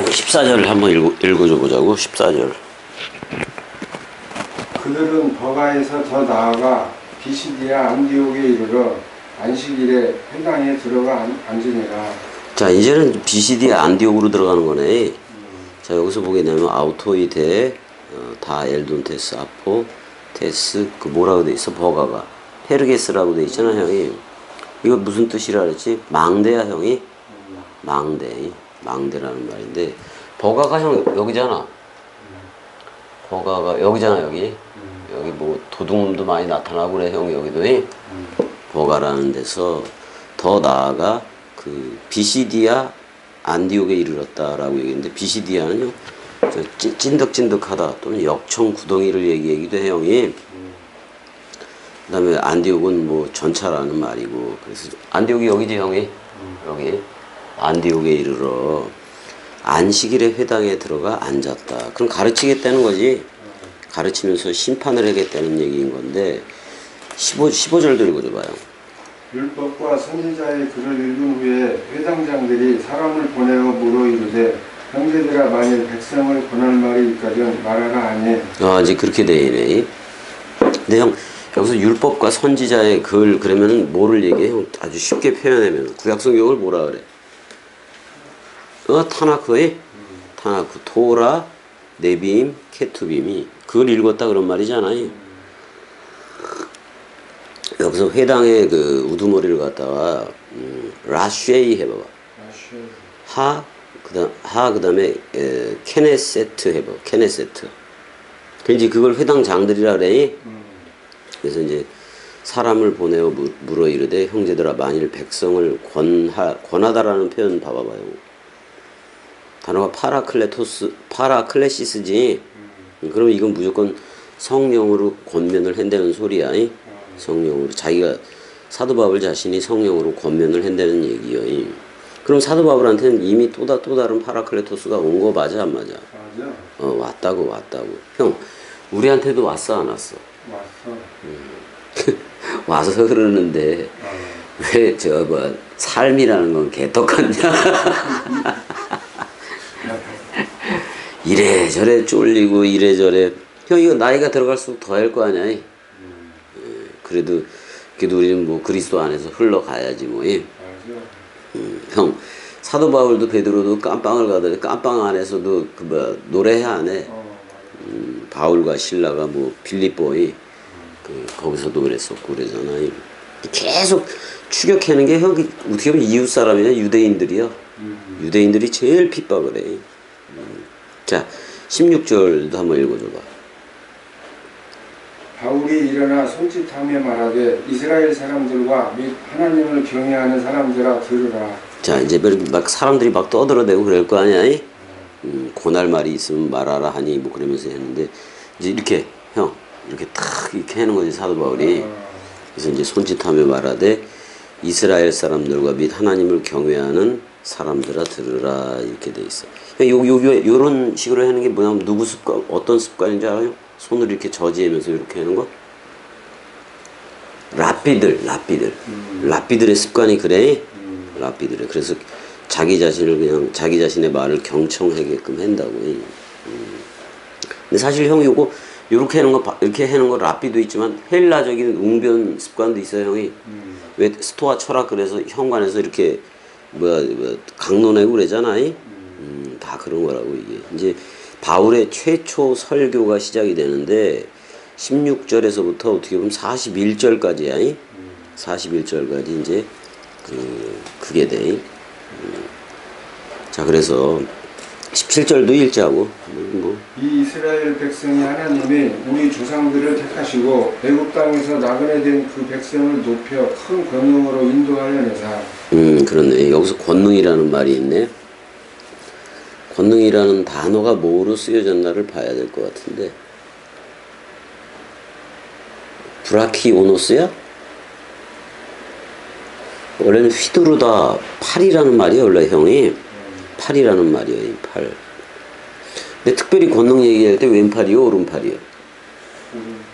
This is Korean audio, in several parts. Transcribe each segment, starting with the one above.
14절을 한번 읽어줘 보자고. 14절. 그들은 버가에서 더 나아가 비시디아 안디옥에 이르러 안식일에 회당에 들어가 앉으니라. 자, 이제는 비시디아 안디옥으로 들어가는 거네. 자, 여기서 보게 되면 아우토이데, 다 엘돈테스 아포 테스, 그 뭐라고 돼 있어? 버가가 페르게스라고 돼 있잖아 형이. 이거 무슨 뜻이라 그랬지? 망대야 형이. 망대라는 말인데, 버가가 형 여기잖아. 버가가 여기잖아. 여기 뭐 도둑놈도 많이 나타나고 그래 형. 여기도 버가라는 데서 더 나아가 그 비시디아 안디옥에 이르렀다라고 얘기했는데, 비시디아는요 찐득찐득하다 또는 역청 구덩이를 얘기하기도 해 형이. 그 다음에 안디옥은 뭐 전차라는 말이고, 그래서 안디옥이 여기지 형이. 여기 안디옥에 이르러 안식일에 회당에 들어가 앉았다. 그럼 가르치겠다는 거지. 가르치면서 심판을 하겠다는 얘기인 건데, 15절도 읽어줘봐요. 율법과 선지자의 글을 읽은 후에 회당장들이 사람을 보내어 물어 이르되 형제들아 만일 백성을 권할 말이 있거든 말하라 하니. 이제 그렇게 돼 있네. 근데 형 여기서 율법과 선지자의 글 그러면은 뭐를 얘기해? 형 아주 쉽게 표현하면 구약성경을 뭐라 그래? 타나크의 타나크, 토라, 네빔, 케투빔이 그걸 읽었다 그런 말이잖아요. 여기서 회당의 그 우두머리를 갖다가 라쉐이 해봐봐. 그다음에 케네세트 해봐. 케네세트. 그래서 그걸 회당 장들이라 그래. 그래서 이제 사람을 보내어 물어 이르되 형제들아 만일 백성을 권하다라는 표현 봐봐봐요. 단어가 파라클레시스지. 그러면 이건 무조건 성령으로 권면을 한다는 소리야. 성령으로 자기가 사도 바울 자신이 성령으로 권면을 한다는 얘기요. 그럼 사도 바울한테는 이미 또 다른 파라클레토스가 온 거 맞아 안 맞아? 맞아. 왔다고. 형 우리한테도 왔어 안 왔어? 왔어. 와서 그러는데 왜 저 뭐 삶이라는 건 개떡같냐? 이래저래 쫄리고 이래저래. 형 이거 나이가 들어갈수록 더 할 거 아니야. 그래도 우리는 뭐 그리스도 안에서 흘러가야지 뭐. 형 사도 바울도 베드로도 깜빵을 가더니 깜빵 안에서도 그 뭐 노래해 안 해. 바울과 실라가 뭐 빌립보이 거기서도 그랬었고 그러잖아. 계속 추격하는 게 형 어떻게 보면 이웃 사람이냐 유대인들이요. 유대인들이 제일 핍박을 해. 자 16절도 한번 읽어줘봐. 바울이 일어나 손짓하며 말하되 이스라엘 사람들과 및 하나님을 경외하는 사람들아 들으라. 자 이제 막 사람들이 막 떠들어대고 그럴 거 아니야. 고날 말이 있으면 말하라 하니 뭐 그러면서 했는데 이제 이렇게 형 이렇게 탁 이렇게 하는 거지 사도 바울이. 그래서 이제 손짓하며 말하되 이스라엘 사람들과 및 하나님을 경외하는 사람들아 들으라 이렇게 돼 있어. 요런 식으로 하는 게 뭐냐면 누구 습관 어떤 습관인지 알아요? 손을 이렇게 저지하면서 이렇게 하는 거? 랍비들의 습관이 그래. 랍비들의. 그래서 자기 자신을 그냥 자기 자신의 말을 경청하게끔 한다고. 근데 사실 형 요거 요렇게 하는 거 이렇게 하는 거 랍비도 있지만 헬라적인 웅변 습관도 있어요 형이. 왜 스토아 철학 그래서 현관에서 이렇게 강론하고 그러잖아. 다 그런 거라고 이게. 이제 바울의 최초 설교가 시작이 되는데 16절에서부터 어떻게 보면 41절까지야. 41절까지 이제 그게 돼. 자 그래서 17절도 읽자고. 이 이스라엘 백성이 하나님이 우리 조상들을 택하시고 애굽 땅에서 나그네 된 그 백성을 높여 큰 권능으로 인도하여 내사. 그렇네. 여기서 권능이라는 말이 있네. 권능이라는 단어가 뭐로 쓰여졌나를 봐야 될 것 같은데. 브라키오노스야? 원래는 휘두르다 팔이라는 말이야 원래 형이. 팔이라는 말이야 이 팔. 근데 특별히 권능 얘기할 때 왼팔이요 오른팔이요?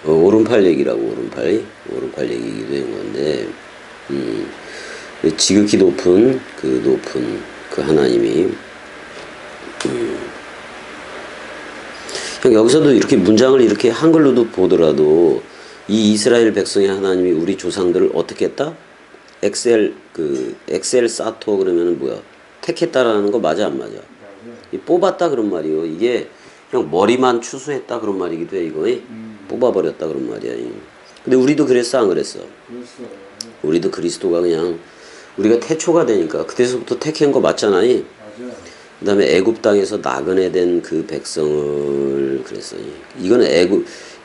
오른팔 얘기라고. 오른팔 얘기기도 한 건데 지극히 높은 그 하나님이 여기서도 이렇게 문장을 이렇게 한글로도 보더라도 이 이스라엘 백성의 하나님이 우리 조상들을 어떻게 했다? 엑셀 사토 그러면은 뭐야? 택했다라는 거 맞아 안 맞아? 이 뽑았다 그런 말이요. 이게 그냥 머리만 추수했다 그런 말이기도 해 이거. 뽑아버렸다 그런 말이야. 근데 우리도 그랬어 안 그랬어? 그랬어. 우리도 그리스도가 그냥 우리가 태초가 되니까 그때서부터 택한 거 맞잖아. 맞아. 그 다음에 애굽 땅에서 나그네 된 그 백성을 그랬어. 이거는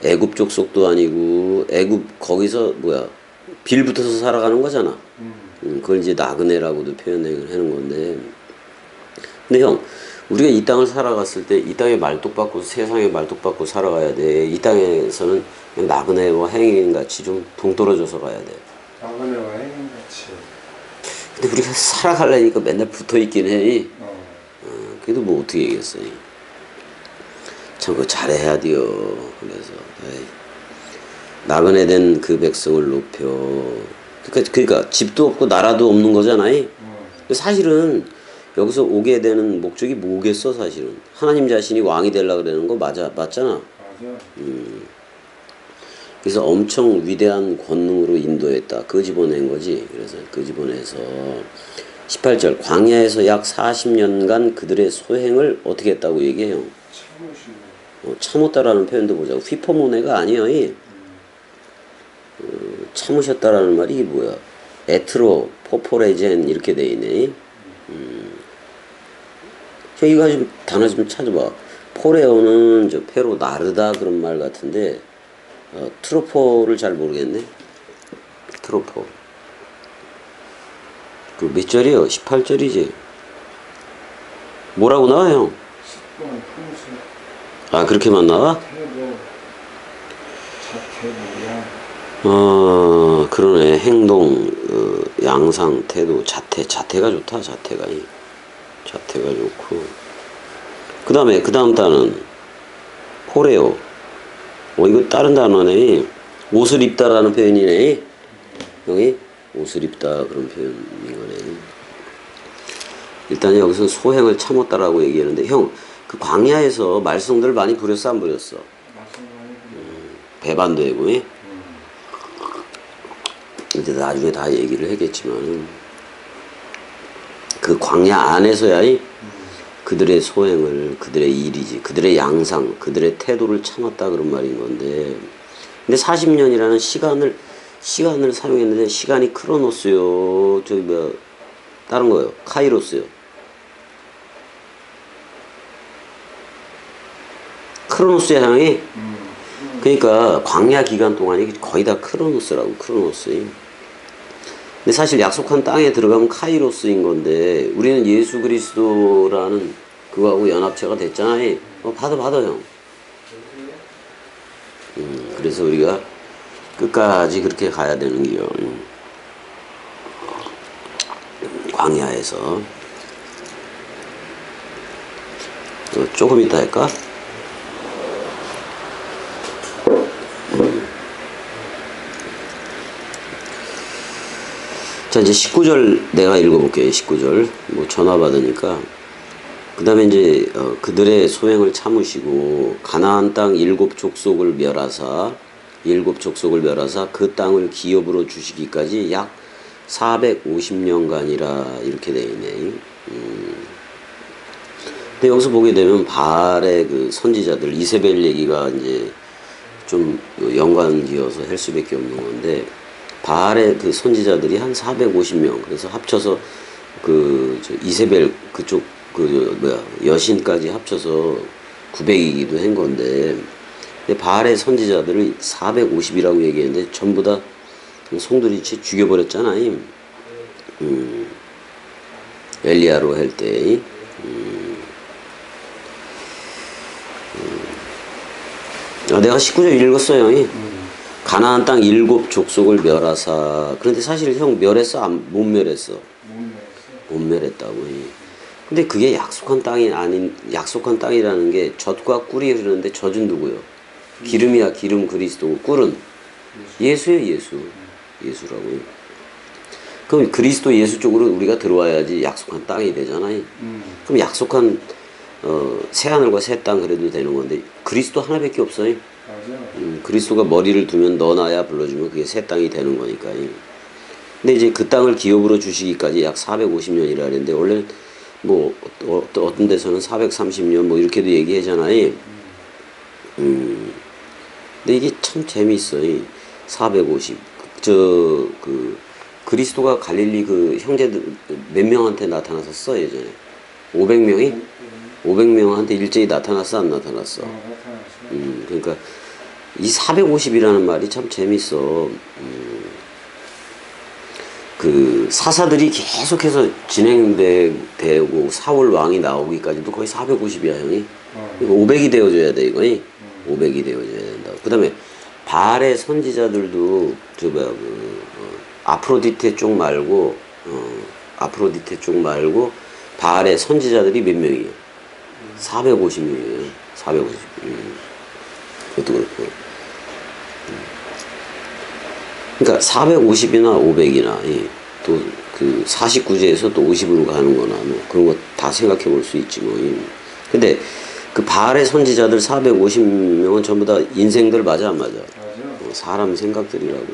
애굽 족속도 아니고 애굽 거기서 뭐야 빌 붙어서 살아가는 거잖아. 그걸 이제 나그네라고도 표현하는 건데. 근데 형 우리가 이 땅을 살아갔을 때 이 땅에 말뚝박고 세상에 말뚝박고 살아가야 돼. 이 땅에서는 그냥 나그네와 행인같이 좀 동떨어져서 가야 돼. 나그네와 행인같이. 근데 우리가 살아가려니까 맨날 붙어있긴 해. 그래도 뭐 어떻게 얘기했어. 참 그거 잘해야 돼요. 그래서 에이. 나그네 된 그 백성을 높여. 그러니까 집도 없고 나라도 없는 거잖아요. 사실은 여기서 오게 되는 목적이 뭐겠어 사실은. 하나님 자신이 왕이 되려고 그러는 거 맞잖아. 맞아. 그래서 엄청 위대한 권능으로 인도했다. 끄집어낸 거지. 그래서 끄집어내서 18절 광야에서 약 40년간 그들의 소행을 어떻게 했다고 얘기해요. 참았다라는 표현도 보자고. 휘포모네가 아니에요. 참으셨다라는 말이 이게 뭐야. 에트로 포포레젠 이렇게 돼 있네. 이거 좀 단어 좀 찾아봐. 포레오는 저 페로 나르다 그런 말 같은데 트로포를 잘 모르겠네. 트로포. 그 몇 절이요? 18절이지. 뭐라고 나와 형? 아 그렇게만 나와? 그러네. 행동, 양상, 태도, 자태가 좋다. 자태가 좋고. 그 다음 단어는 포레오. 이거 다른 단어네. 옷을 입다라는 표현이네. 여기 옷을 입다 그런 표현인 거네. 일단 여기서 소행을 참았다라고 얘기하는데 형, 그 광야에서 말썽들을 많이 부렸어 안 부렸어? 배반되고. 이제 나중에 다 얘기를 하겠지만 그 광야 안에서야 그들의 소행을, 그들의 일이지, 그들의 양상, 그들의 태도를 참았다 그런 말인 건데, 근데 40년이라는 시간을 사용했는데 시간이 크로노스요, 저기 뭐 다른 거요, 카이로스요. 크로노스의 향이 그러니까 광야 기간 동안이 거의 다 크로노스라고. 크로노스. 근데 사실 약속한 땅에 들어가면 카이로스인 건데 우리는 예수 그리스도라는 그거하고 연합체가 됐잖아요. 받아 형. 그래서 우리가 끝까지 그렇게 가야 되는 게요. 광야에서 조금 이따 할까? 자, 이제 19절 내가 읽어볼게요. 19절. 뭐 전화 받으니까. 그 다음에 이제 그들의 소행을 참으시고 가나안 땅 7족속을 멸하사 그 땅을 기업으로 주시기까지 약 450년간이라 이렇게 되어 있네. 근데 여기서 보게 되면 바알의 그 선지자들 이세벨 얘기가 이제 좀 연관지어서 할 수밖에 없는 건데, 바알의 그 선지자들이 한 450명. 그래서 합쳐서 이세벨 그쪽 여신까지 합쳐서 900이기도 한 건데, 근데 바알의 선지자들을 450이라고 얘기했는데 전부 다 송두리 죽여버렸잖아요. 엘리야로 할 때. 내가 19절 읽었어요. 가나안 땅 7족속을 멸하사. 그런데 사실 형 멸했어? 못 멸했어? 못 멸했다고. 근데 그게 약속한 땅이라는 게 젖과 꿀이 흐르는데 젖은 누구요? 기름이야. 기름 그리스도고 꿀은 예수예요. 예수라고요. 그럼 그리스도 예수 쪽으로 우리가 들어와야지 약속한 땅이 되잖아요. 그럼 약속한 새 하늘과 새 땅 그래도 되는 건데 그리스도 하나밖에 없어요. 맞아. 그리스도가 머리를 두면 너나야 불러주면 그게 새 땅이 되는 거니까. 근데 이제 그 땅을 기업으로 주시기까지 약 450년이라 그랬는데 원래 뭐 어떤 데서는 430년 뭐 이렇게도 얘기하잖아요. 근데 이게 참 재미있어요. 450. 그리스도가 갈릴리 그 형제들 몇 명한테 나타났었어 예전에? 500명이? 500명한테 일제히 나타났어 안 나타났어? 나타났어. 그러니까 이 450이라는 말이 참 재밌어. 그 사사들이 계속해서 진행되고 사울 왕이 나오기까지도 거의 450이야 형이. 이거 500이 되어줘야 돼 이거니. 500이 되어줘야 된다. 그 다음에 바알의 선지자들도 아프로디테 쪽 말고 바알의 선지자들이 몇 명이에요? 450명이에요. 450. 그것도 그렇고. 그러니까 450이나 500이나 또 그 49제에서 또 50으로 가는 거나 뭐 그런 거 다 생각해 볼 수 있지 뭐. 근데 그 바알의 선지자들 450명은 전부 다 인생들 맞아 안 맞아? 사람 생각들이라고.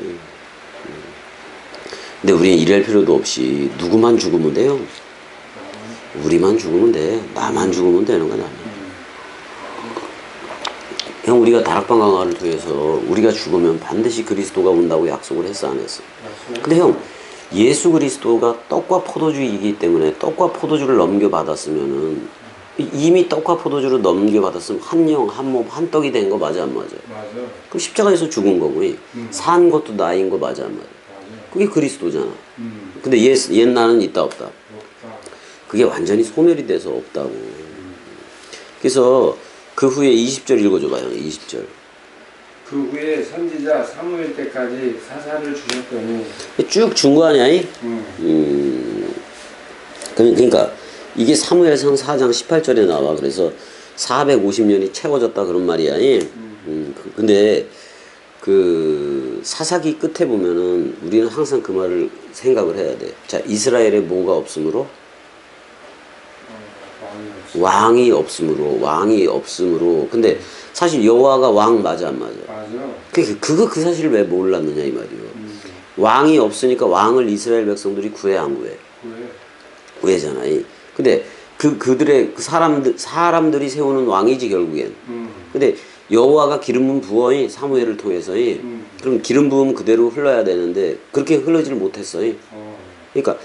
근데 우리는 이럴 필요도 없이 누구만 죽으면 돼요. 우리만 죽으면 돼. 나만 죽으면 되는 거야. 형 우리가 다락방 강화를 통해서 우리가 죽으면 반드시 그리스도가 온다고 약속을 했어 안 했어? 근데 형 예수 그리스도가 떡과 포도주이기 때문에 떡과 포도주를 넘겨받았으면은 이미 떡과 포도주를 넘겨받았으면 한 영, 한 몸, 한 떡이 된 거 맞아 안 맞아? 맞아. 그럼 십자가에서 죽은 거고 산 것도 나인 거 맞아 안 맞아? 그게 그리스도잖아. 근데 옛 나는 있다 없다? 그게 완전히 소멸이 돼서 없다고. 그래서 그 후에 20절 읽어줘봐요. 20절. 그 후에 선지자 사무엘 때까지 사사를 주셨더니 쭉 준 거 아니야? 그러니까 이게 사무엘상 4장 18절에 나와. 그래서 450년이 채워졌다 그런 말이야. 근데 그 사사기 끝에 보면은 우리는 항상 그 말을 생각을 해야 돼. 자, 이스라엘에 뭐가 없으므로? 왕이 없으므로. 근데 사실 여호와가 왕 맞아 안 맞아? 맞아. 그 사실을 왜 몰랐느냐 이 말이요. 왕이 없으니까 왕을 이스라엘 백성들이 구해 안 구해? 구해잖아. 근데 그들의 그 사람들이 세우는 왕이지 결국엔. 근데 여호와가 기름 부음 부어이 사무엘을 통해서 그럼 기름 부음 그대로 흘러야 되는데 그렇게 흘러지를 못했어요. 그러니까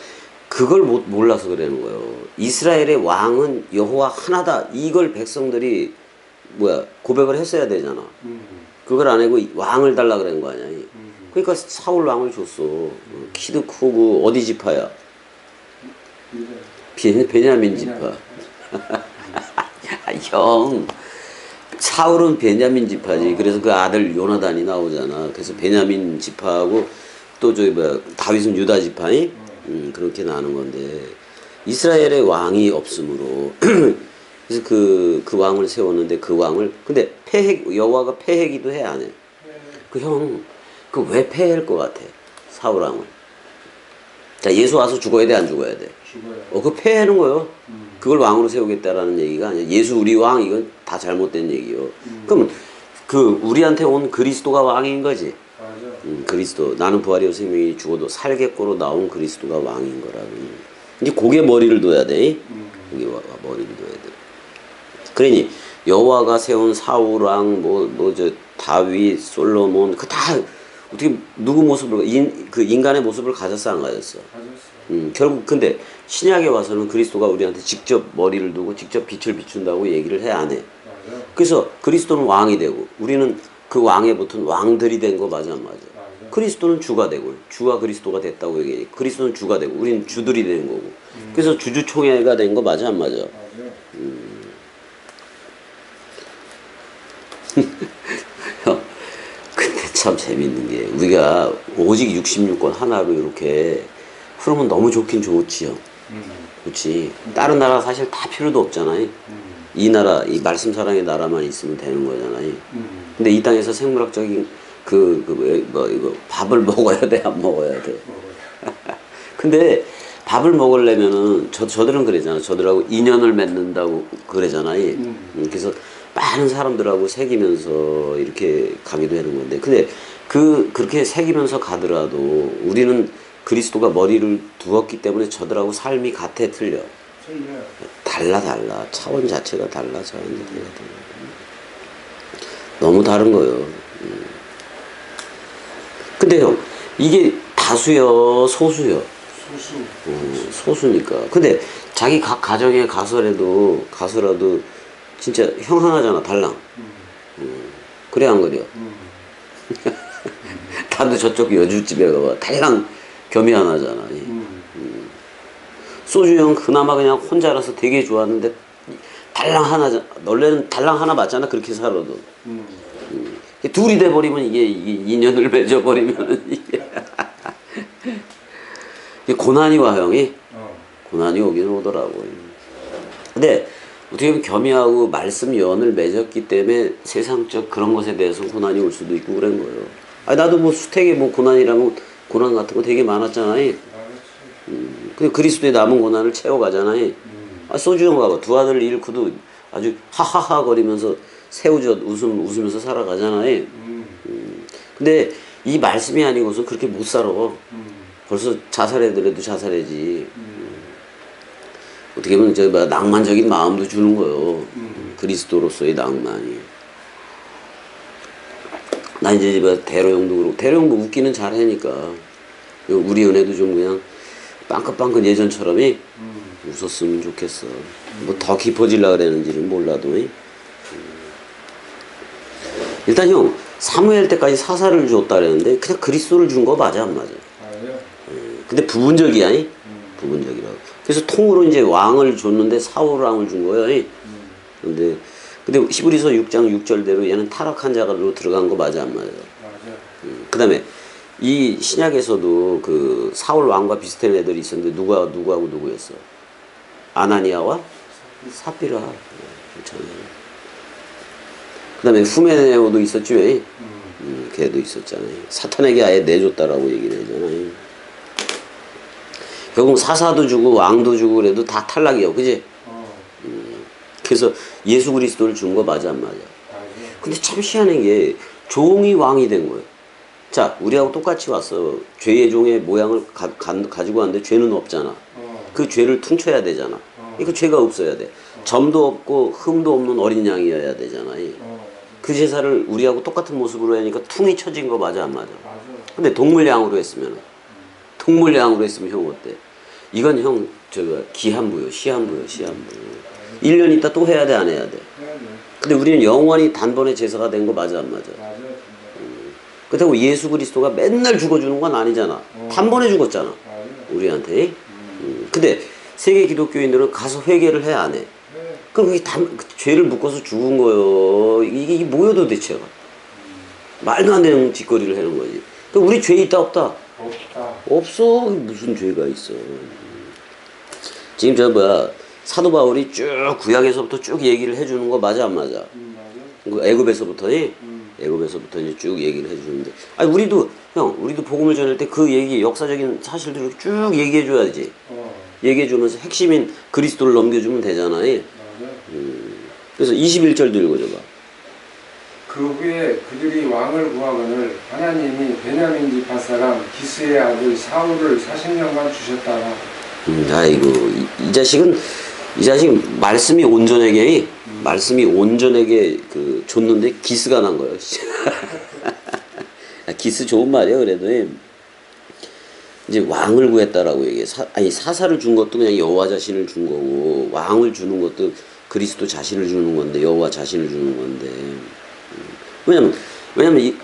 그걸 몰라서 그러는 거예요. 이스라엘의 왕은 여호와 하나다. 이걸 백성들이 고백을 했어야 되잖아. 그걸 안 하고 왕을 달라 그런 거 아니야. 그러니까 사울 왕을 줬어. 키도 크고 어디 지파야? 베냐민 지파. 형 사울은 베냐민 지파지. 그래서 그 아들 요나단이 나오잖아. 그래서 베냐민 지파하고 또 다윗은 유다 지파니? 그렇게 나는 건데 이스라엘의 왕이 없으므로 그래서 그 왕을 세웠는데 그 왕을 근데 여호와가 폐해기도 해 안 해? 그 형 그 왜 폐해할 것 같아? 사울 왕을. 자 예수 와서 죽어야 돼 안 죽어야 돼? 죽어요. 그 폐해하는 거요. 그걸 왕으로 세우겠다라는 얘기가 아니야. 예수 우리 왕 이건 다 잘못된 얘기요. 그럼 그 우리한테 온 그리스도가 왕인 거지. 그리스도 나는 부활이요 생명이 죽어도 살겠고로 나온 그리스도가 왕인 거라고. 이제 고개 머리를 둬야 돼. 고개 머리를 둬야 돼. 그러니 여호와가 세운 사울 왕 다윗 솔로몬 그 다 어떻게 누구 모습을 그 인간의 모습을 가졌어 안 가졌어? 가졌어. 결국 근데 신약에 와서는 그리스도가 우리한테 직접 머리를 두고 직접 빛을 비춘다고 얘기를 해 안 해? 맞아. 그래서 그리스도는 왕이 되고 우리는 그 왕에 붙은 왕들이 된 거 맞아 안 맞아? 그리스도는 주가 되고 주가 그리스도가 됐다고 얘기해. 그리스도는 주가 되고 우리는 주들이 되는 거고. 그래서 주주총회가 된 거 맞아 안 맞아? 근데 참 재밌는 게 우리가 오직 66권 하나로 이렇게 흐르면 너무 좋긴 좋지요. 그렇지. 다른 나라 사실 다 필요도 없잖아요. 이 나라, 이 말씀 사랑의 나라만 있으면 되는 거잖아요. 근데 이 땅에서 생물학적인 이거 밥을 먹어야 돼, 안 먹어야 돼? 근데 밥을 먹으려면은 저들은 그러잖아. 저들하고 인연을 맺는다고 그러잖아요. 그래서 많은 사람들하고 새기면서 이렇게 가기도 하는 건데, 근데 그렇게 새기면서 가더라도 우리는 그리스도가 머리를 두었기 때문에 저들하고 삶이 같아 틀려. 달라. 차원 자체가 달라. 차원 자체가 달라. 너무 다른 거예요. 근데 형, 이게 다수요, 소수요? 소수니까. 근데 자기 각 가정에 가서라도 진짜 형 하나잖아, 달랑. 그래 안 그래? 다들 저쪽 여주집에 가봐. 달랑 겸이 하나잖아. 소주 형 그나마 그냥 혼자라서 되게 좋았는데 달랑 하나, 원래는 달랑 하나 맞잖아, 그렇게 살아도. 둘이 돼버리면 이게 인연을 맺어버리면 이게 고난이 와, 형이. 고난이 오긴 오더라고. 근데 어떻게 보면 겸이하고 말씀 연을 맺었기 때문에 세상적 그런 것에 대해서 고난이 올 수도 있고 그런 거예요. 아니, 나도 뭐 수택에 뭐 고난이라면 고난 같은 거 되게 많았잖아요. 그 그리스도의 남은 고난을 채워가잖아요. 아, 소주 형 봐봐. 두 아들 잃고도 아주 하하하 거리면서 새우젓 웃으면서 살아가잖아요. 근데 이 말씀이 아니고서 그렇게 못 살아. 벌써 자살해더라도 자살해지. 어떻게 보면 저 낭만적인 마음도 주는 거예요. 그리스도로서의 낭만이. 나 이제 대로형도 그렇고, 대로형도 웃기는 잘하니까 우리 은혜도 좀 그냥 빵긋빵긋 예전처럼 웃었으면 좋겠어. 뭐 더 깊어지려고 그랬는지는 몰라도. 일단 형, 사무엘 때까지 사사를 줬다 그랬는데 그냥 그리스도를 준 거 맞아 안 맞아? 맞아요. 근데 부분적이야. 부분적이라고. 그래서 통으로 이제 왕을 줬는데 사울 왕을 준 거예요. 근데 히브리서 6장 6절대로 얘는 타락한 자로 들어간 거 맞아 안 맞아? 맞아요. 그다음에 이 신약에서도 그 사울 왕과 비슷한 애들이 있었는데 누구하고 누구였어? 아나니아와 삽비라. 그렇잖아요. 그다음에 후메네오도 있었지 왜? 걔도 있었잖아요. 사탄에게 아예 내줬다라고 얘기를 하잖아요. 결국 사사도 주고 왕도 주고 그래도 다 탈락이요, 그지? 그래서 예수 그리스도를 준 거 맞아 안 맞아? 근데 참 희한한 게 종이 왕이 된 거예요. 자, 우리하고 똑같이 왔어. 죄의 종의 모양을 가지고 왔는데 죄는 없잖아. 그 죄를 퉁쳐야 되잖아. 그 죄가 없어야 돼. 점도 없고 흠도 없는 어린 양이어야 되잖아요. 그 제사를 우리하고 똑같은 모습으로 하니까 퉁이 쳐진 거 맞아 안 맞아? 근데 동물양으로 했으면 형 어때? 이건 형 기한부요, 시한부요. 1년 있다 또 해야 돼, 안 해야 돼? 근데 우리는 영원히 단번에 제사가 된 거 맞아 안 맞아? 그렇다고 예수 그리스도가 맨날 죽어주는 건 아니잖아. 단번에 죽었잖아, 우리한테. 근데 세계 기독교인들은 가서 회개를 해 안 해? 그럼 그게 죄를 묶어서 죽은 거요. 이게 뭐야 도대체가? 말도 안 되는 짓거리를 하는 거지. 그럼 우리 죄 있다 없다? 없어. 무슨 죄가 있어? 지금 사도 바울이 쭉 구약에서부터 쭉 얘기를 해주는 거 맞아 안 맞아? 애굽에서부터 애굽에서부터 이제 쭉 얘기를 해주는데, 아니 우리도 복음을 전할 때 그 얘기 역사적인 사실들을 쭉 얘기해줘야지. 얘기해주면서 핵심인 그리스도를 넘겨주면 되잖아요. 그래서 21절도 읽어줘봐. 그 후에 그들이 왕을 구하거늘 하나님이 베냐민 지파 사람 기스의 아들 사울을 40년간 주셨다라. 아이고 이 자식은 말씀이 온전하게 줬는데 기스가 난 거예요. 기스 좋은 말이야. 그래도 이제 왕을 구했다라고 얘기해. 사사를 준 것도 그냥 여호와 자신을 준 거고, 왕을 주는 것도 그리스도 자신을 주는 건데, 여호와 자신을 주는 건데. 왜냐면 이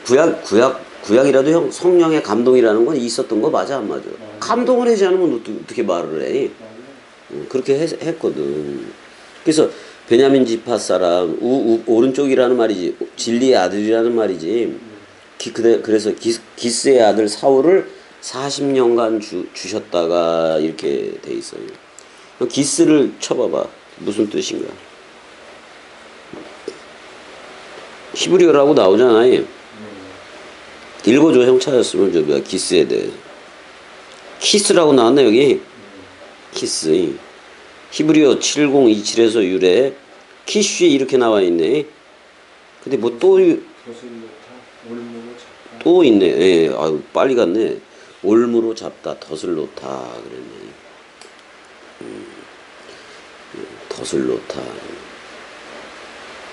구약이라도 형 성령의 감동이라는 건 있었던 거 맞아 안 맞아? 감동을 하지 않으면 어떻게 말을 해? 그렇게 했거든. 그래서 베냐민 지파 사람 오른쪽이라는 말이지, 진리의 아들이라는 말이지. 그래서 기스의 아들 사울을 40년간 주셨다가 이렇게 돼 있어요. 기스를 쳐봐봐. 무슨 뜻인가? 히브리어라고 나오잖아요. 읽어줘. 형 찾았으면 기스에 대해. 키스라고 나왔네 여기. 키스. 히브리어 7027에서 유래. 키쉬 이렇게 나와 있네. 근데 뭐 또 또 있네. 예, 아유 빨리 갔네. 올무로 잡다, 덫을 놓다 그랬네. 덫을 놓다.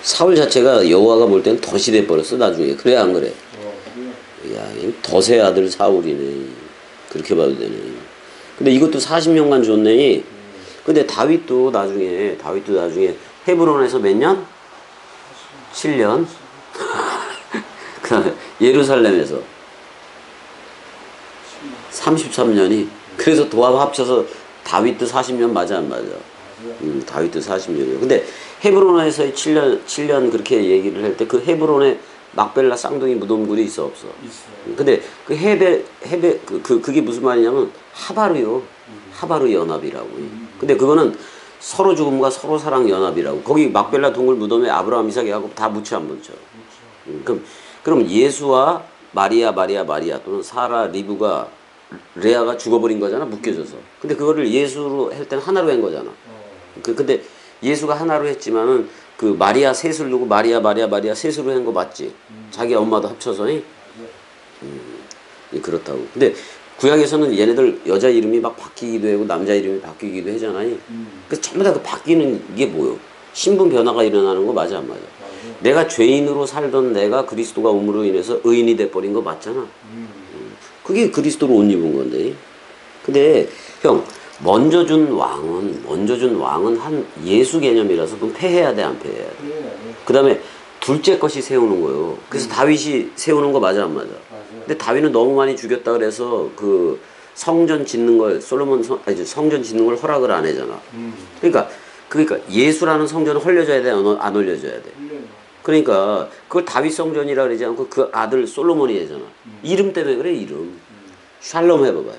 사울 자체가 여호와가 볼 때는 덫이 돼 버렸어 나중에. 그래 안 그래? 야, 이 덫의 아들 사울이네. 그렇게 봐도 되네. 근데 이것도 40년간 줬네. 근데 다윗도 나중에 헤브론에서 몇 년? 7년. 그다음에 예루살렘에서 33년이. 그래서 도합 합쳐서 다윗도 40년 맞아 안 맞아? 다윗도 40년이에요. 근데 헤브론에서의 7년 그렇게 얘기를 할 때 그 헤브론에 막벨라 쌍둥이 무덤굴이 있어 없어? 있어. 근데 그 그게 무슨 말이냐면 하바르요. 하바르 연합이라고. 근데 그거는 서로 죽음과 서로 사랑 연합이라고. 거기 막벨라 동굴 무덤에 아브라함, 이삭, 야곱 다 묻혀 안 묻혀? 그럼 예수와 마리아 또는 사라, 리브가 레아가 죽어버린 거잖아, 묶여져서. 근데 그거를 예수로 할 때는 하나로 한 거잖아. 근데 예수가 하나로 했지만은 그 마리아 셋을 두고 마리아 셋으로 한 거 맞지? 자기 엄마도 합쳐서. 그렇다고. 근데 구약에서는 얘네들 여자 이름이 막 바뀌기도 하고 남자 이름이 바뀌기도 하잖아요. 그래서 전부 다 그 바뀌는 이게 뭐요? 신분 변화가 일어나는 거 맞아 안 맞아? 내가 죄인으로 살던 내가 그리스도가 옴으로 인해서 의인이 돼버린 거 맞잖아. 그게 그리스도로 옷 입은 건데. 근데 형 먼저 준 왕은 한 예수 개념이라서 그럼 패해야 돼 안 패해야 돼? 그 다음에 둘째 것이 세우는 거요. 그래서 다윗이 세우는 거 맞아 안 맞아? 근데 다윗은 너무 많이 죽였다 그래서 그 성전 짓는 걸 성전 짓는 걸 허락을 안 하잖아. 그러니까 예수라는 성전을 헐려줘야 돼 안 헐려줘야 돼? 그러니까 그걸 다윗 성전이라 그러지 않고 그 아들 솔로몬이 하잖아. 이름 때문에 그래 이름. 샬롬 해봐봐요.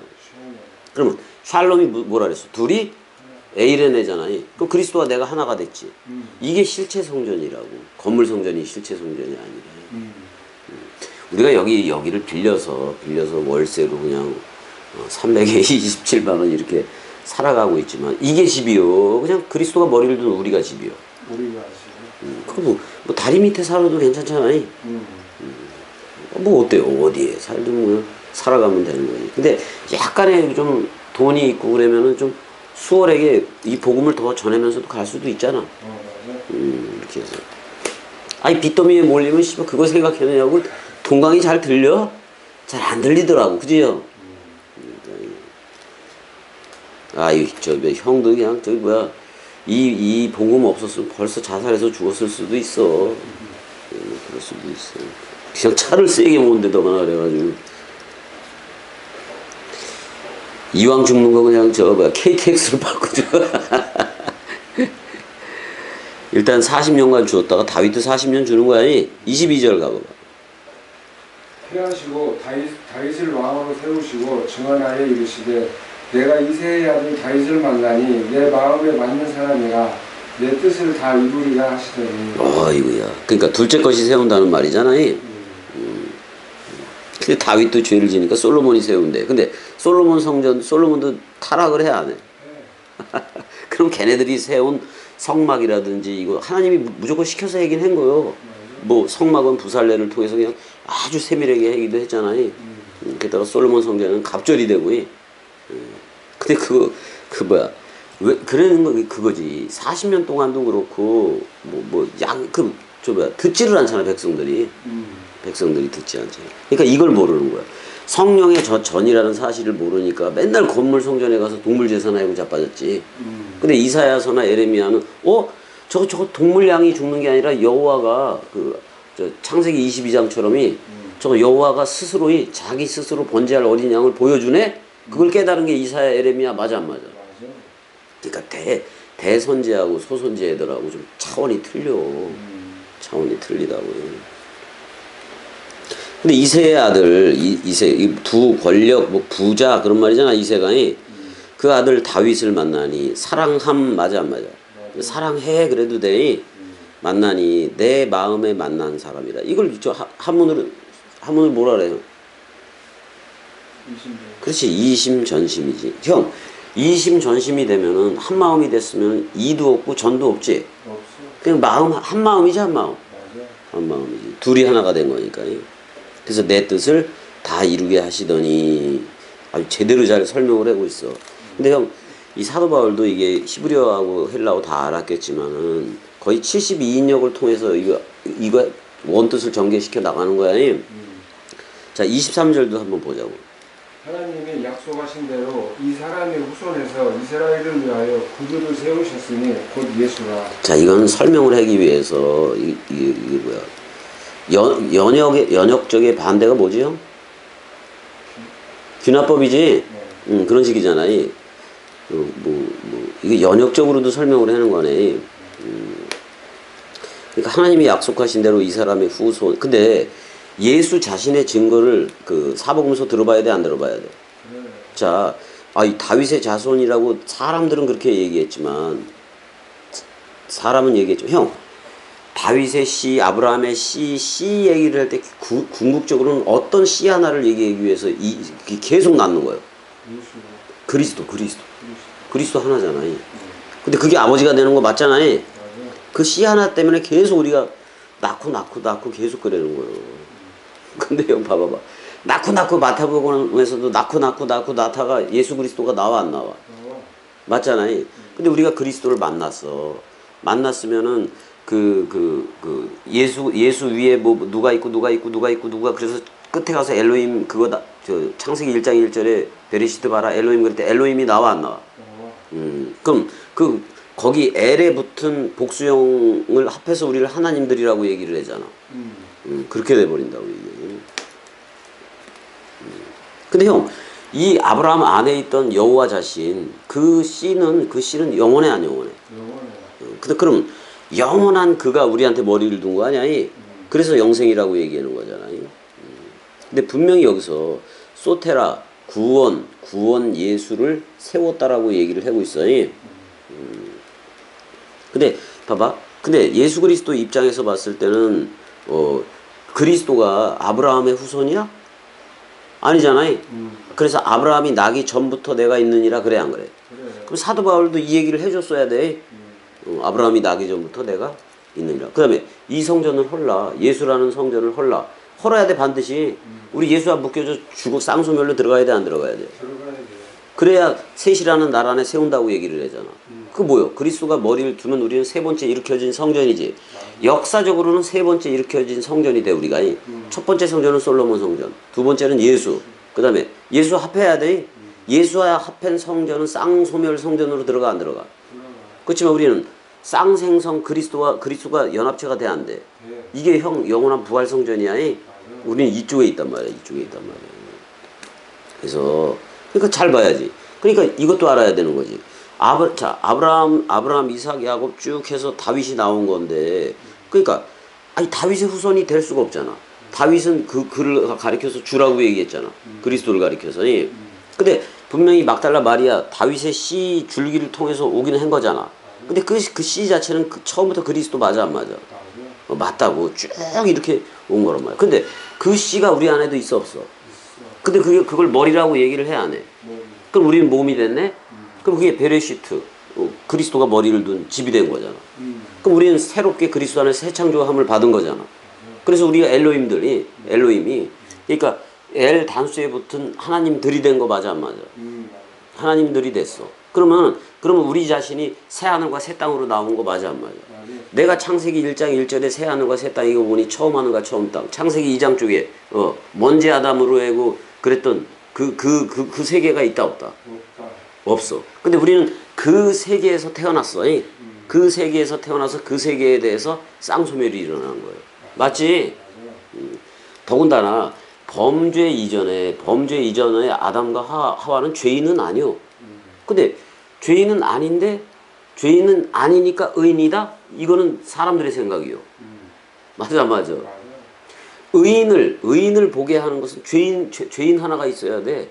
그러면 샬롬이 뭐라 그랬어? 둘이 에이레네잖아. 그럼 그리스도와 내가 하나가 됐지. 이게 실체 성전이라고. 건물 성전이 실체 성전이 아니라. 우리가 여기를 빌려서 월세로 그냥 327만 원 이렇게 살아가고 있지만 이게 집이요. 그냥 그리스도가 머리를 둔 우리가 집이요. 우리가 뭐 다리 밑에 살아도 괜찮잖아요. 뭐 어때요? 어디에 살든 뭐 살아가면 되는 거지. 근데 약간의 좀 돈이 있고 그러면은 좀 수월하게 이 복음을 더 전하면서도 갈 수도 있잖아. 이렇게 해서. 아니 빚더미에 몰리면 씨발 그거 생각해내냐고 동강이 잘 들려? 잘 안 들리더라고. 그지요? 아유 형도 그냥 이 복음 없었으면 벌써 자살해서 죽었을 수도 있어. 그럴 수도 있어. 그냥 차를 세게 모은데다가 그래가지고 이왕 죽는 거 그냥 KTX로 바꾸죠. 일단 40년간 주었다가 다윗도 40년 주는 거야. 22절 가봐봐. 피하시고 다윗을 왕으로 세우시고 증언하여 이르시되 내가 이새의 아들 다윗을 만나니 내 마음에 맞는 사람이라 내 뜻을 다 이루리라 하시더니. 이거야. 그러니까 둘째 것이 세운다는 말이잖아. 근데 다윗도 죄를 지니까 솔로몬이 세운대. 근데 솔로몬도 타락을 해 안 해? 그럼 걔네들이 세운 성막이라든지 이거 하나님이 무조건 시켜서 하긴 한 거요. 뭐 성막은 부살레를 통해서 그냥 아주 세밀하게 하기도 했잖아요. 게다가 솔로몬 성전은 갑절이 되고. 근데 왜 그러는 거 그거지. 40년 동안도 그렇고 듣지를 않잖아 백성들이. 백성들이 듣지 않잖아. 그러니까 이걸 모르는 거야. 성령의 전이라는 사실을 모르니까 맨날 건물 성전에 가서 동물 제사하고 자빠졌지. 근데 이사야서나 에레미야는 저거 동물양이 죽는 게 아니라 여호와가 창세기 22장처럼이 저거 여호와가 자기 스스로 번제할 어린 양을 보여주네. 그걸 깨달은 게 이사야 에레미야 맞아 안 맞아? 그러니까 대선제하고 소선제들하고 좀 차원이 틀려. 차원이 틀리다고요. 근데 이새의 아들 이새 두 권력 부자 그런 말이잖아. 이새가이 그 아들 다윗을 만나니 사랑함 맞아 안 맞아? 사랑해 그래도 돼. 만나니 내 마음에 만난 사람이라. 이걸 한문을 뭐라 그래요? 그렇지. 이심 전심이지. 형 이심 전심이 되면은 한 마음이 됐으면 이도 없고 전도 없지. 없어. 그냥 마음 한 마음이지 한 마음. 맞아. 한 마음이지. 둘이 하나가 된 거니까요. 그래서 내 뜻을 다 이루게 하시더니 아주 제대로 잘 설명을 하고 있어. 근데 형, 이 사도 바울도 이게 히브리어하고 헬라어 다 알았겠지만은 거의 72인역을 통해서 이거 원뜻을 전개시켜 나가는 거야. 자, 23절도 한번 보자고. 하나님이 약속하신 대로 이 사람의 후손에서 이스라엘을 위하여 구주를 세우셨으니 곧 예수라. 자, 이건 설명을 하기 위해서 이게 뭐야? 연역적의 반대가 뭐지, 형? 귀납법이지. 그런 식이잖아요. 이게 연역적으로도 설명을 하는 거네. 그러니까 하나님이 약속하신 대로 이 사람의 후손. 근데 예수 자신의 증거를 그 사복음서 들어봐야 돼, 안 들어봐야 돼? 자, 이 다윗의 자손이라고 사람들은 그렇게 얘기했지만, 사람은 얘기했죠. 형, 다윗의 씨, 아브라함의 씨 얘기를 할 때 궁극적으로는 어떤 씨 하나를 얘기하기 위해서 계속 낳는 거예요. 그리스도 하나잖아요. 근데 그게 아버지가 되는 거 맞잖아요. 그 씨 하나 때문에 계속 우리가 낳고 계속 그러는 거예요. 근데 형 봐봐봐. 낳고 마태복음에서도 낳고 낳다가 예수 그리스도가 나와 안 나와? 맞잖아요. 근데 우리가 그리스도를 만났으면은 예수 위에 뭐 누가 있고 그래서 끝에 가서 엘로힘 그거다. 창세기 1장 1절에 베레시트 봐라 엘로힘 그럴 때 엘로힘이 나와 안 나와? 그럼 거기 엘에 붙은 복수형을 합해서 우리를 하나님들이라고 얘기를 하잖아. 그렇게 돼버린다고 이게. 근데 형, 이 아브라함 안에 있던 여호와 자신 그 씨는 영원해 안 영원해? 영원해. 근데 그럼 영원한 그가 우리한테 머리를 둔 거 아니야? 그래서 영생이라고 얘기하는 거잖아요. 근데 분명히 여기서 소테라 구원 예수를 세웠다라고 얘기를 하고 있어요. 근데 봐봐. 근데 예수 그리스도 입장에서 봤을 때는 그리스도가 아브라함의 후손이야? 아니잖아요. 그래서 아브라함이 나기 전부터 내가 있느니라 그래 안 그래? 그럼 사도 바울도 이 얘기를 해줬어야 돼. 아브라함이 나기 전부터 내가 있느니라. 그 다음에 이 성전을 헐라. 예수라는 성전을 헐어야 돼 반드시. 우리 예수 안 묶여져 죽어 쌍소멸로 들어가야 돼 안 들어가야 돼? 들어가야 돼. 그래야 셋이라는 나라 안에 세운다고 얘기를 하잖아. 그 뭐요? 그리스도가 머리를 두면 우리는 세 번째 일으켜진 성전이지. 역사적으로는 세 번째 일으켜진 성전이 돼 우리가. 첫 번째 성전은 솔로몬 성전, 두 번째는 예수. 그 다음에 예수 합해야 돼. 예수와 합한 성전은 쌍소멸 성전으로 들어가 안 들어가? 그렇지만 우리는 쌍생성 그리스도가 연합체가 돼 안 돼? 이게 영원한 부활 성전이야. 우리는 이쪽에 있단 말이야. 그래서 그러니까 잘 봐야지. 그러니까 이것도 알아야 되는 거지. 아브라함, 이삭, 야곱 쭉 해서 다윗이 나온 건데, 그러니까 다윗의 후손이 될 수가 없잖아. 다윗은 그를 가리켜서 주라고 얘기했잖아. 그리스도를 가리켜서. 근데 분명히 막달라 마리아 다윗의 씨 줄기를 통해서 오긴 한 거잖아. 근데 그 씨 자체는 처음부터 그리스도 맞아 안 맞아? 맞다고 쭉 이렇게 온 거란 말이야. 근데 그 씨가 우리 안에도 있어 없어? 근데 그걸 머리라고 얘기를 해 안 해? 그럼 우리는 몸이 됐네? 그럼 그게 베레시트 그리스도가 머리를 둔 집이 된 거잖아. 그럼 우리는 새롭게 그리스도 안에 새 창조함을 받은 거잖아. 그래서 우리가 엘로힘이 그러니까 엘 단수에 붙은 하나님들이 된 거 맞아 안 맞아? 하나님들이 됐어. 그러면 우리 자신이 새 하늘과 새 땅으로 나온 거 맞아 안 맞아? 내가 창세기 1장 1절에 새 하늘과 새 땅 이거 보니 처음 하늘과 처음 땅. 창세기 2장 쪽에 먼지 아담으로 해고 그랬던 그 세계가 있다 없다? 없어. 근데 우리는 그 세계에서 태어났어. 그 세계에서 태어나서 그 세계에 대해서 쌍소멸이 일어나는 거예요. 맞지? 더군다나 범죄 이전에 아담과 하와는 죄인은 아니요. 근데 죄인은 아닌데 죄인은 아니니까 의인이다? 이거는 사람들의 생각이요. 맞아 안 맞아? 의인을 보게 하는 것은 죄인 하나가 있어야 돼.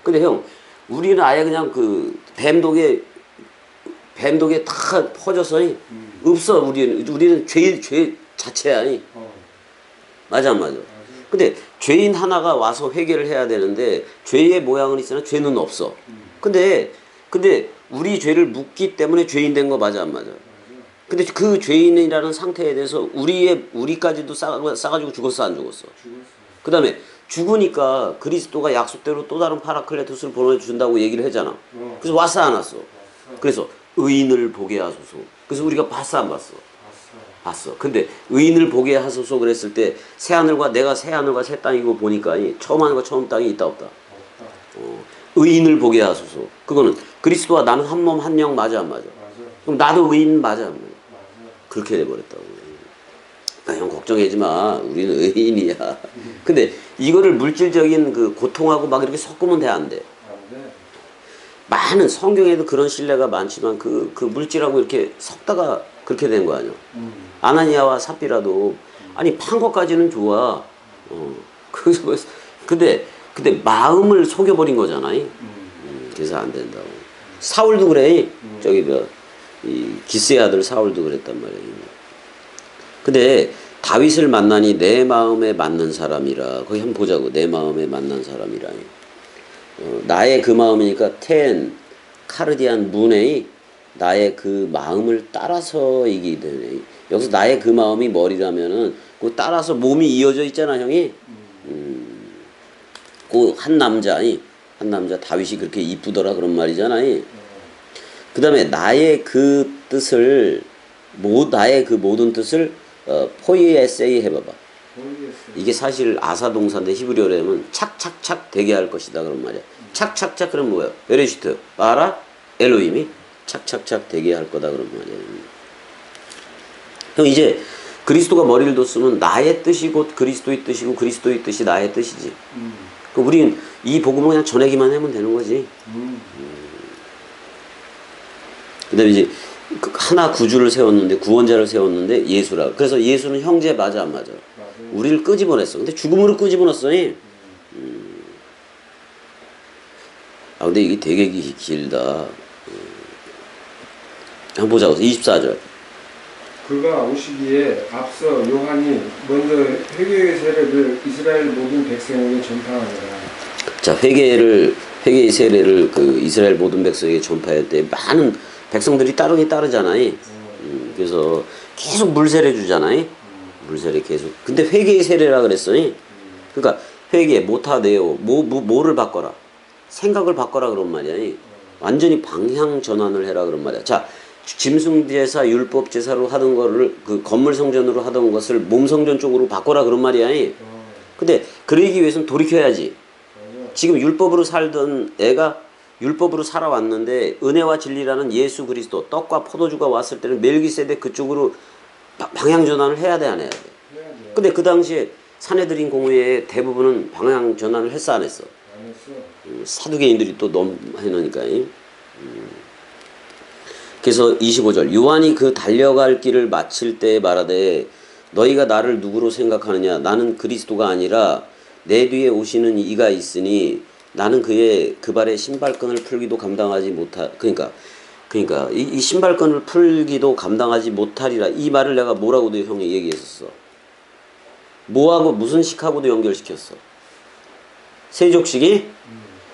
근데 형, 우리는 아예 그냥 그 뱀독에 다 퍼져서 없어. 우리는 죄 자체야. 맞아 안 맞아? 근데 죄인 하나가 와서 회개를 해야 되는데 죄의 모양은 있으나 죄는 없어. 근데 근데 우리 죄를 묻기 때문에 죄인 된 거 맞아 안 맞아? 근데 그 죄인이라는 상태에 대해서 우리까지도 싸가지고 죽었어 안 죽었어? 그 다음에 죽으니까 그리스도가 약속대로 또 다른 파라클레토스를 보내준다고 얘기를 했잖아. 그래서 왔어 안 왔어? 그래서 의인을 보게 하소서. 그래서 우리가 봤어 안 봤어? 봤어. 근데 의인을 보게 하소서 그랬을 때 새하늘과 내가 새하늘과 새 땅이고 보니까 처음 하늘과 처음 땅이 있다 없다? 의인을 보게 하소서. 그거는 그리스도와 나는 한 몸 한 영 맞아 안 맞아? 그럼 나도 의인 맞아 안 맞아? 그렇게 돼버렸다고. 그러니까 형 걱정하지 마. 우리는 의인이야. 근데 이거를 물질적인 그 고통하고 막 이렇게 섞으면 돼 안 돼? 많은 성경에도 그런 신뢰가 많지만 그 물질하고 이렇게 섞다가 그렇게 된 거 아니야. 아나니아와 삽비라도 아니 판 것까지는 좋아. 그래서 근데 마음을 속여버린 거잖아. 그래서 안 된다고. 사울도 그래. 저기 이 기스의 아들 사울도 그랬단 말이야. 근데 다윗을 만나니 내 마음에 맞는 사람이라. 거기 한번 보자고. 내 마음에 맞는 사람이라. 나의 그 마음이니까 카르디안 문의 나의 그 마음을 따라서 이기 되네. 여기서 나의 그 마음이 머리라면은 그 따라서 몸이 이어져 있잖아 형이. 그 한 남자 다윗이 그렇게 이쁘더라 그런 말이잖아. 그 다음에 나의 그 뜻을 나의 그 모든 뜻을 포이에세이 해봐봐. 이게 사실 아사 동사인데 히브리어로 하면 착착착 되게 할 것이다 그런 말이야. 착착착 그럼 뭐야? 베레시트 바라 엘로힘이 착착착 되게 할 거다 그런 말이야. 형 이제 그리스도가 머리를 뒀으면 나의 뜻이 곧 그리스도의 뜻이고 그리스도의 뜻이 나의 뜻이지. 그 우린 이 복음을 그냥 전하기만 하면 되는 거지. 그다음에 이제 하나 구주를 세웠는데 구원자를 세웠는데 예수라. 그래서 예수는 형제 맞아 안 맞아? 우리를 끄집어냈어. 근데 죽음으로 끄집어냈어. 아 근데 이게 되게 길다. 한번 보자고. 24절. 그가 오시기에 앞서 요한이 먼저 회개의 세례를 이스라엘 모든 백성에게 전파하니라. 자, 회개의 세례를 그 이스라엘 모든 백성에게 전파할 때 많은 백성들이 따르잖아요. 그래서 계속 물세례 주잖아요. 물세례 계속. 근데 회개의 세례라 그랬어요. 그러니까 회개 못하대요. 뭐를 바꿔라? 생각을 바꿔라 그런 말이야. 완전히 방향 전환을 해라 그런 말이야. 자, 짐승 제사, 율법 제사로 하던 거를 그 건물 성전으로 하던 것을 몸 성전 쪽으로 바꿔라 그런 말이야. 근데 그러기 위해서는 돌이켜야지. 지금 율법으로 살던 애가 율법으로 살아왔는데 은혜와 진리라는 예수 그리스도 떡과 포도주가 왔을 때는 멜기세덱 그쪽으로 방향 전환을 해야 돼 안 해야 돼? 근데 그 당시에 산헤드린 공회의 대부분은 방향 전환을 했어 안 했어? 안 했어. 사두개인들이 또 너무 해놓으니까. 그래서 25절 요한이 그 달려갈 길을 마칠 때 말하되 너희가 나를 누구로 생각하느냐 나는 그리스도가 아니라 내 뒤에 오시는 이가 있으니 나는 그 발의 신발끈을 풀기도 감당하지 못하. 그러니까 이 신발끈을 풀기도 감당하지 못하리라. 이 말을 내가 뭐라고도 형이 얘기했었어. 뭐하고 무슨 식하고도 연결시켰어. 세족식이?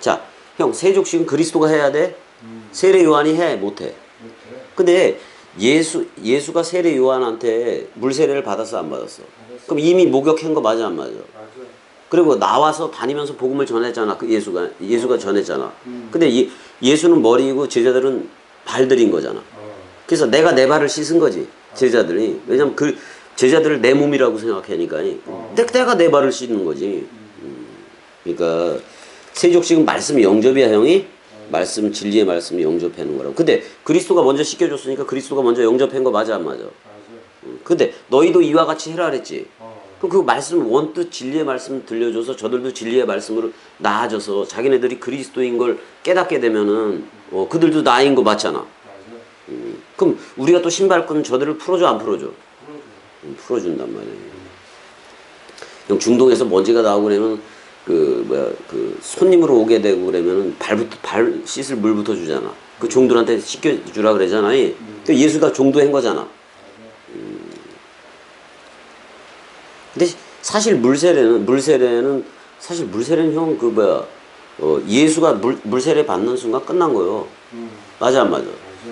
자, 형 세족식은 그리스도가 해야 돼? 세례 요한이 해? 못해? 근데 예수가 세례 요한한테 물세례를 받았어 안 받았어? 그럼 이미 목욕한 거 맞아 안 맞아? 그리고 나와서 다니면서 복음을 전했잖아. 그 예수가 전했잖아. 근데 예수는 머리이고 제자들은 발들인 거잖아. 그래서 내가 내 발을 씻은 거지. 제자들이. 왜냐면 그 제자들을 내 몸이라고 생각하니까. 내가 내 발을 씻는 거지. 그러니까 세족식은 말씀 영접이야 형이. 말씀 진리의 말씀 영접하는 거라고. 근데 그리스도가 먼저 씻겨줬으니까 그리스도가 먼저 영접한 거 맞아 안 맞아? 근데 너희도 이와 같이 해라 그랬지. 그럼 그 말씀 원뜻 진리의 말씀 들려줘서 저들도 진리의 말씀으로 나아져서 자기네들이 그리스도인 걸 깨닫게 되면은 그들도 나인 거 맞잖아. 그럼 우리가 또 신발끈 저들을 풀어줘 안 풀어줘? 풀어준단 말이에요. 형 중동에서 먼지가 나오고 그러면 그 손님으로 오게 되고 그러면은 발 씻을 물부터 주잖아. 그 종들한테 씻겨주라 그러잖아. 그 예수가 종도한 거잖아. 근데 사실 물세례는 형 예수가 물세례 받는 순간 끝난 거요. 맞아 안 맞아?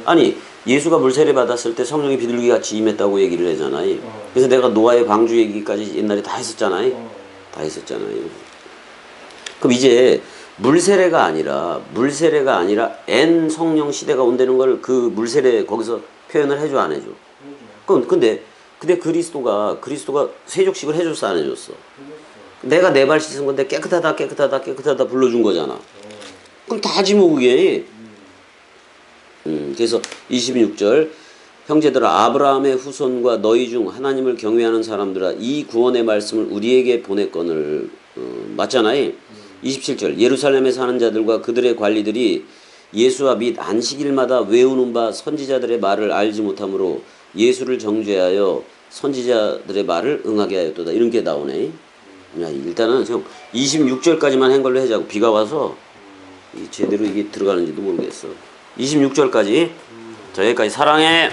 아니 예수가 물세례 받았을 때 성령이 비둘기 같이 임했다고 얘기를 하잖아요. 그래서 내가 노아의 방주 얘기까지 옛날에 다 했었잖아요. 다 했었잖아요. 그럼 이제 물세례가 아니라 N 성령 시대가 온다는 걸 그 물세례 거기서 표현을 해줘 안 해줘? 그럼 근데 그리스도가 세족식을 해줬어 안 해줬어? 내가 내 발 씻은 건데 깨끗하다 불러준 거잖아. 그럼 다지 뭐 그게. 그래서 26절 형제들아 아브라함의 후손과 너희 중 하나님을 경외하는 사람들아 이 구원의 말씀을 우리에게 보냈거늘. 맞잖아요. 27절 예루살렘에 사는 자들과 그들의 관리들이 예수와 및 안식일마다 외우는 바 선지자들의 말을 알지 못하므로 예수를 정죄하여 선지자들의 말을 응하게 하였도다. 이런 게 나오네. 야, 일단은 지금 26절까지만 한 걸로 해자고. 비가 와서 제대로 이게 들어가는지도 모르겠어. 26절까지. 자, 여기까지 사랑해.